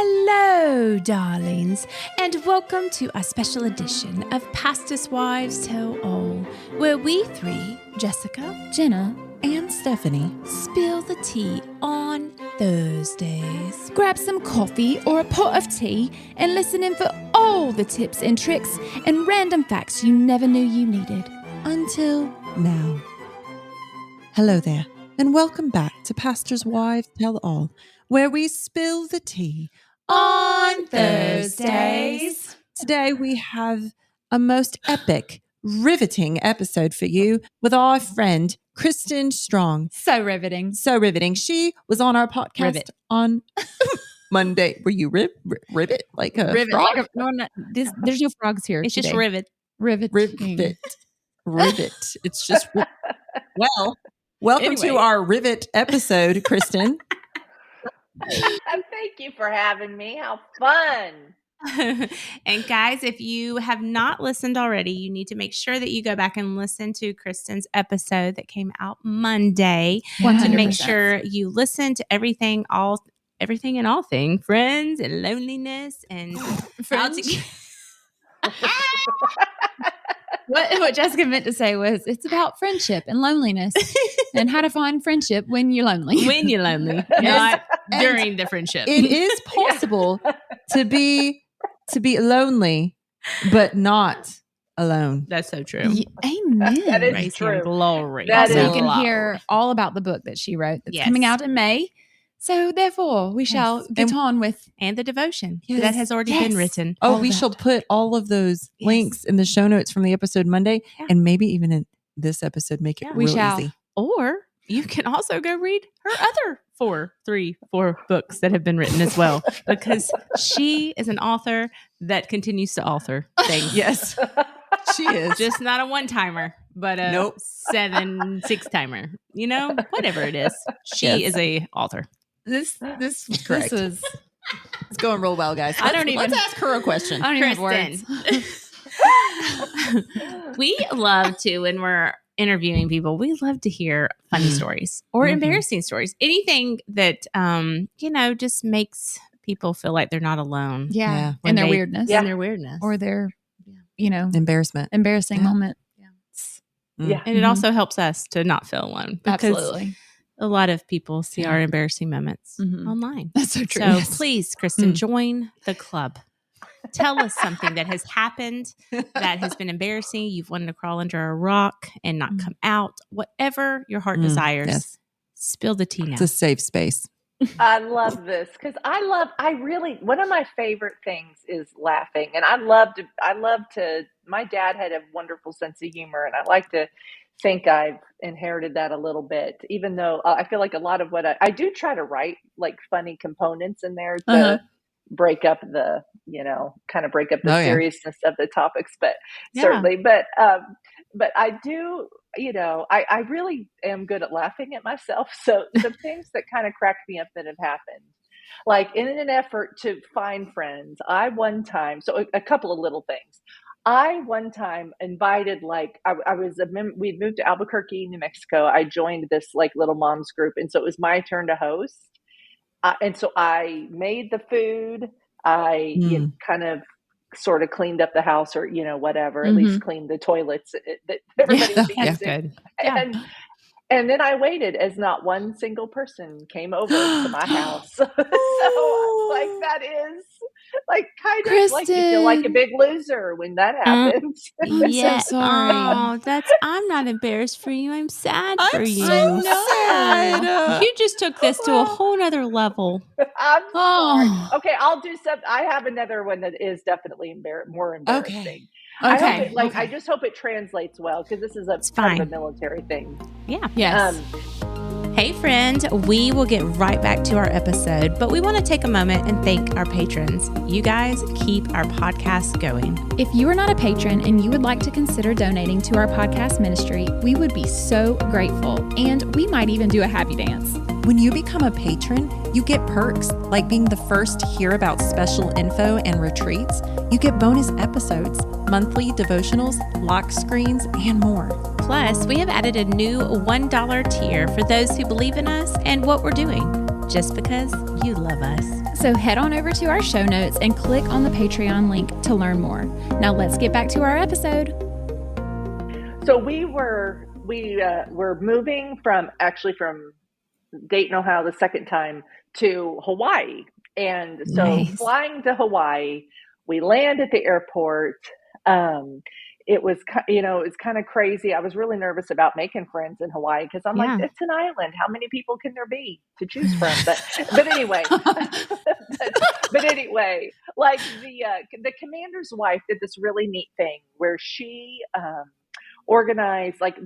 Hello, darlings, and welcome to our special edition of Pastors' Wives Tell All, where we three, Jessica, Jenna, and Stephanie, spill the tea on Thursdays. grab some coffee or a pot of tea and listen in for all the tips and tricks and random facts you never knew you needed. Until now. Hello there, and welcome back to Pastors' Wives Tell All, where we spill the tea On Thursdays. Today we have a most epic, riveting episode for you with our friend Kristen Strong. So riveting. So riveting. She was on our podcast Rivet. on Monday. Were you rivet? Like a Rivet. frog? Like there's no frogs here. It's today. just rivet. Rivet. Rivet. It's just, well, welcome to Anyway. our rivet episode, Kristen. Thank you for having me. How fun. And guys, if you have not listened already, you need to make sure that you go back and listen to Kristen's episode that came out Monday to make 100%. sure you listen to everything and all thing, friends and loneliness and how to What Jessica meant to say was it's about friendship and loneliness and how to find friendship when you're lonely. when you're lonely, not during the friendship. It is possible to be lonely, but not alone. That's so true. Amen. That is Praise true. him, glory. That Also, is you can glory. hear all about the book that she wrote that's Yes. coming out in May. So therefore, we shall get And- on with And the devotion Yes. that has already been Yes. written. Oh, all we that. shall put all of those Yes. links in the show notes from the episode Monday, Yeah. and maybe even in this episode, make it Yeah. We real shall. easy. Or you can also go read her other four books that have been written as well, because she is an author that continues to author things. Yes, she is. Just not a one-timer, but a Nope. 6-timer. You know, whatever it is. She Yes. is a author. this. Correct. This was. It's going real well, guys. I don't even- Let's ask her a question. I don't even have words. We love to, when we're interviewing people, we love to hear funny stories or Mhm. embarrassing stories. Anything that, just makes people feel like they're not alone. Yeah, Yeah. When and their they- weirdness, In their weirdness. or their, Embarrassment. embarrassing Yeah. moment. Yeah. And it Mhm. also helps us to not feel alone, because Absolutely, a lot of people see our embarrassing moments Mhm. online. that's so true. So please, Kristen, Mm. join the club. Tell us something that has happened that has been embarrassing. You've wanted to crawl under a rock and not come out. Whatever your heart desires, Yes. spill the tea now. It's a safe space. I love this because one of my favorite things is laughing. And I love to, my dad had a wonderful sense of humor, and I like to think I've inherited that a little bit, even though I feel like a lot of what I do try to write like funny components in there to Uh-huh. break up the, kind of break up the Oh, yeah. seriousness of the topics, but Yeah. certainly, but I do, I really am good at laughing at myself. So some things that kind of crack me up that have happened, like in an effort to find friends, I one time, so a couple of little things. I one time invited, like, I was we'd moved to Albuquerque, New Mexico. I joined this like little moms group. And so it was my turn to host. And so I made the food. I kind of sort of cleaned up the house, or, whatever, at least cleaned the toilets that everybody would be That's using. good. Yeah. And then I waited as not one single person came over to my house. So like, that is like kind of like you feel like a big loser when that happens. Yeah. so sorry. Oh, I'm not embarrassed for you. I'm sad for I'm you. so sad. You just took this to a whole nother level. I'm sorry. Oh, Okay, I'll do some. I have another one that is definitely more embarrassing. Okay. I hope okay. it, I just hope it translates well, because this is kind fine. of a military thing. Yeah. Yes. Hey, friend, we will get right back to our episode, but we want to take a moment and thank our patrons. You guys keep our podcast going. If you are not a patron and you would like to consider donating to our podcast ministry, we would be so grateful, and we might even do a happy dance. When you become a patron, you get perks like being the first to hear about special info and retreats. You get bonus episodes, monthly devotionals, lock screens, and more. Plus, we have added a new $1 tier for those who believe in us and what we're doing, just because you love us. So head on over to our show notes and click on the Patreon link to learn more. Now let's get back to our episode. So we were moving from Dayton, Ohio, the second time to Hawaii. And so Nice. flying to Hawaii, we land at the airport. It was kind of crazy. I was really nervous about making friends in Hawaii because I'm like, it's an island. How many people can there be to choose from? But anyway, but anyway, like the commander's wife did this really neat thing where she organized like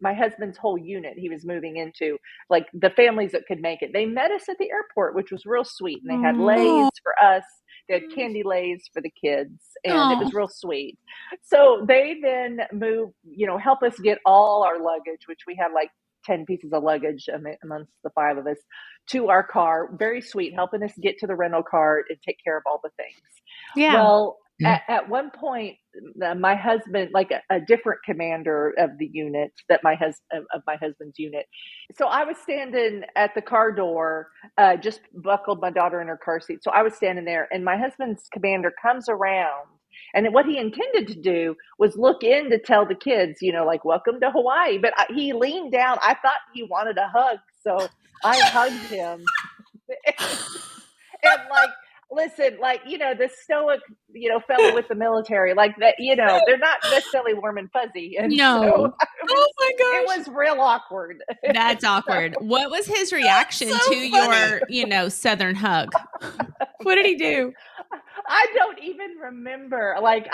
my husband's whole unit he was moving into, like the families that could make it. They met us at the airport, which was real sweet. And they had leis for us. They had candy leis for the kids, and it was real sweet. So they then moved, help us get all our luggage, which we had like 10 pieces of luggage amongst the 5 of us, to our car. Very sweet, helping us get to the rental car and take care of all the things. Yeah. Well, at one point, my husband, like a different commander of the unit of my husband's unit. So I was standing at the car door, just buckled my daughter in her car seat. So I was standing there, and my husband's commander comes around, and what he intended to do was look in to tell the kids, like, welcome to Hawaii. But he leaned down. I thought he wanted a hug. So I hugged him. And like, listen, like, the stoic, fellow with the military, like that, they're not necessarily warm and fuzzy. And No. so Oh my gosh. it was real awkward. That's awkward. What was his reaction to your, Southern hug? What did he do? I don't even remember. Like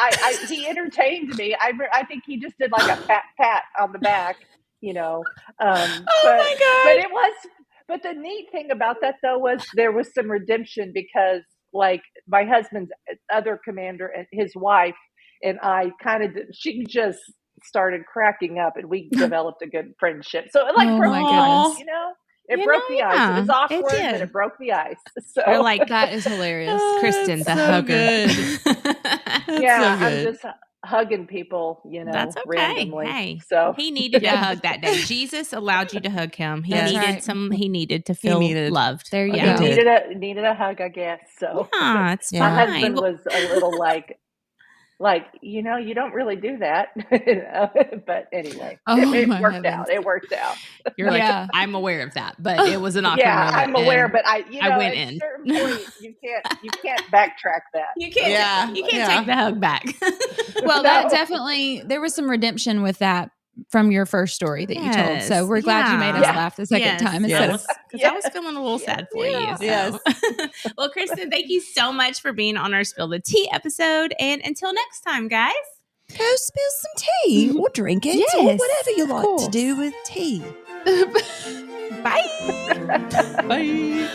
he entertained me. I think he just did like a pat on the back, my God. But the neat thing about that though was there was some redemption because like my husband's other commander and his wife and I she just started cracking up and we developed a good friendship. So it broke the ice, It broke the ice. It was awkward, but it broke the ice. So You're like, That is hilarious. Kristen, the hugger. yeah, so I'm just hugging people, That's okay. randomly. Hey, so he needed a hug that day. Jesus allowed you to hug him. He needed to feel loved. There you go. He needed a hug, I guess. So yeah, it's fine. My husband was a little like, you don't really do that. But anyway, it worked out. It worked out. You're like, I'm aware of that, but it was an awkward moment. I'm aware, but I went at in. a certain point, you can't backtrack that. You can't take the hug back. Well, that definitely, there was some redemption with that from your first story that you told. So we're glad you made us laugh the second time. Because I was feeling a little sad for you. So. Yes. Well, Kristen, thank you so much for being on our Spill the Tea episode. And until next time, guys. Go spill some tea or drink it or whatever you like to do with tea. Bye. Bye.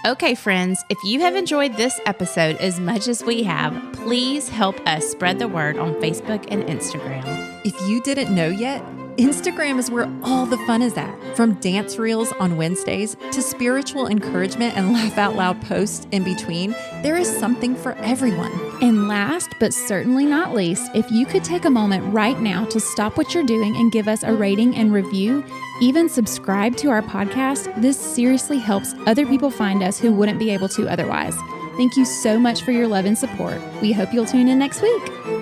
Okay, friends, if you have enjoyed this episode as much as we have, please help us spread the word on Facebook and Instagram. If you didn't know yet, Instagram is where all the fun is at. From dance reels on Wednesdays to spiritual encouragement and laugh out loud posts in between, there is something for everyone. And last but certainly not least, if you could take a moment right now to stop what you're doing and give us a rating and review, even subscribe to our podcast, this seriously helps other people find us who wouldn't be able to otherwise. Thank you so much for your love and support. We hope you'll tune in next week.